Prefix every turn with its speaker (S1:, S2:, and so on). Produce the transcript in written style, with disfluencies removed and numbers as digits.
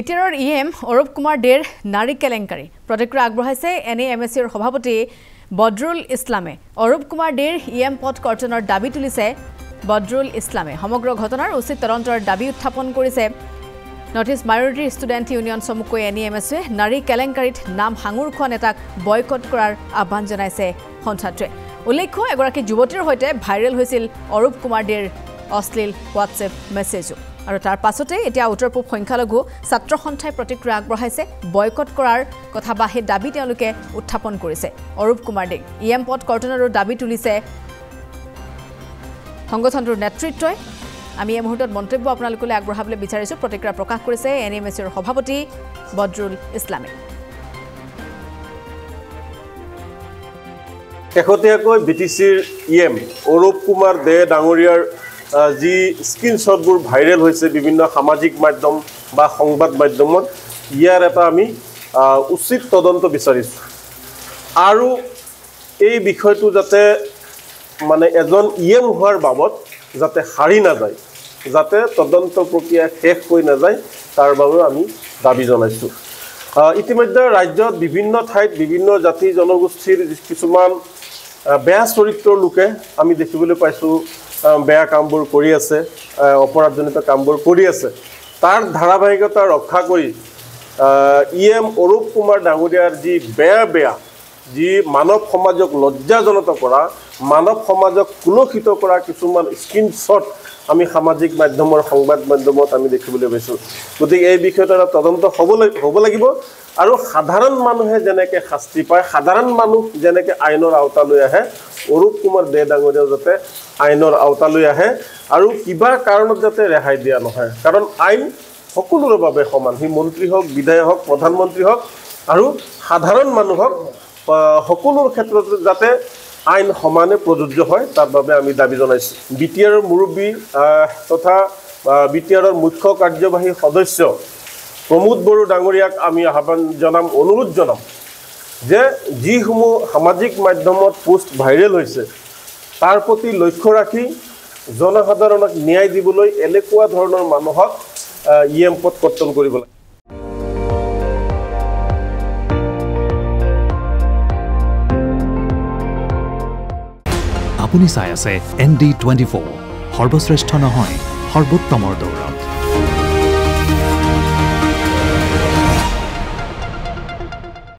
S1: বিটিআৰৰ ইএম অৰূপ কুমাৰ দেৰ নাৰী কেলেংকাৰী প্ৰতিক্ৰিয়া আগবঢ়াইছে এনএএমএছৰ সভাপতি বদৰুল ইছলামে অৰূপ কুমাৰ দেৰ ইএম পদ কৰ্তনৰ দাবী তুলিছে বদৰুল ইছলামে সমগ্ৰ ঘটনাৰ উচিত তদন্তৰ দাবী উত্থাপন কৰিছে north east minority student union চমুকৈ এনএএমএছে নাৰী কেলেংকাৰীত নাম হাঙুৰ খোৱা নেতাক বয়কট কৰাৰ আহ্বান জনাইছে সন্থাটোৱে উল্লেখ্য এগৰাকী যুৱতীৰ সৈতে ভাইৰেল হৈছিল অৰূপ কুমাৰ দেৰ অশ্লীল হোৱাটছএপ মেছেজো আৰু তাৰ পাছতে এতিয়া উত্তৰ পূব সংখ্যালঘু ছাত্ৰ সন্থাই প্ৰতিক্ৰিয়া আগবঢ়াইছে বয়কট কৰাৰ কথা বা সেই দাবী তেওঁলোকে উত্থাপন কৰিছে অৰূপ কুমাৰ দেক ইএম পদ কৰ্তনৰো দাবী তুলিছে সংগঠনটোৰ নেতৃত্বই আমি এই মুহূৰ্তত মন্তব্য আপোনালোকলৈ আগবঢ়াবলৈ বিচাৰিছোঁ প্ৰতিক্ৰিয়া প্ৰকাশ কৰিছে এনএএমএছৰ সভাপতি বদৰুল ইছলামে
S2: শেহতীয়াকৈ বিটিচিৰ ইএম অৰূপ কুমাৰ দে ডাঙৰীয়াৰ যি স্ক্ৰীনশ্বটবোৰ ভাইৰেল হৈছে বিভিন্ন সামাজিক মাধ্যম বা সংবাদ মাধ্যমত ইয়াৰ এটা আমি উচিত তদন্ত বিচাৰিছোঁ আৰু এই বিষয়টো যাতে মানে এজন ইএম হোৱাৰ বাবদ যাতে হাৰি নাযায় যাতে তদন্ত প্ৰক্ৰিয়া শেষ হৈ নাযায় তাৰ বাবে আমি দাবী জনাইছোঁ ইতিমধ্যে ৰাজ্যত বিভিন্ন ঠাইত বিভিন্ন জাতি জনগোষ্ঠীৰ কিছুমান বেয়া চৰিত্ৰৰ লোকে আমি দেখিবলৈ পাইছোঁ বেয়া কামবোৰ কৰি আছে অপৰাধজনিত কামবোৰ কৰি আছে তাৰ ধাৰাবাহিকতা ৰক্ষা কৰি ইএম অৰূপ কুমাৰ ডাঙৰীয়াৰ যি বেয়া যি মানৱ সমাজক লজ্জাজনিত কৰা মানৱ সমাজক কুলসিত কৰা কিছুমান স্ক্ৰীনশ্বট আমি সামাজিক মাধ্যমৰ সংবাদ মাধ্যমত আমি দেখিবলৈ পাইছোঁ গতিকে এই বিষয়ত এটা তদন্ত হ'ব লাগিব আৰু সাধাৰণ মানুহে যেনেকৈ শাস্তি পায় সাধাৰণ মানুহ যেনেকৈ আইনৰ আওতালৈ আহে অৰূপ কুমাৰ দে ডাঙৰীয়া যাতে আইনৰ আওতালৈ আহে আৰু কিবা কাৰণত যাতে ৰেহাই দিয়া নহয় কাৰণ আইন সকলোৰে বাবে সমান সি মন্ত্ৰী হওক বিধায়ক হওক প্ৰধানমন্ত্ৰী হওক আৰু সাধাৰণ মানুহক সকলোৰ ক্ষেত্ৰত যাতে আইন সমানে প্ৰযোজ্য হয় তাৰ বাবে আমি দাবী জনাইছোঁ বিটিআৰৰ মুৰব্বী তথা বিটিআৰৰ মুখ্য কাৰ্যবাহী সদস্য প্ৰমোদ বড়ো ডাঙৰীয়াক আমি আহ্বান জনাম অনুৰোধ জনাম যে যিসমূহ সামাজিক মাধ্যমত পোষ্ট ভাইৰেল হৈছে তাৰ প্ৰতি লক্ষ্য ৰাখি জনসাধাৰণক ন্যায় দিবলৈ এনেকুৱা ধৰণৰ মানুহক ইএম পদ কৰ্তন কৰিব লাগে
S3: আপুনি চাই আছে ND24 সৰ্বশ্ৰেষ্ঠ নহয় সৰ্বোত্তমৰ দৌৰ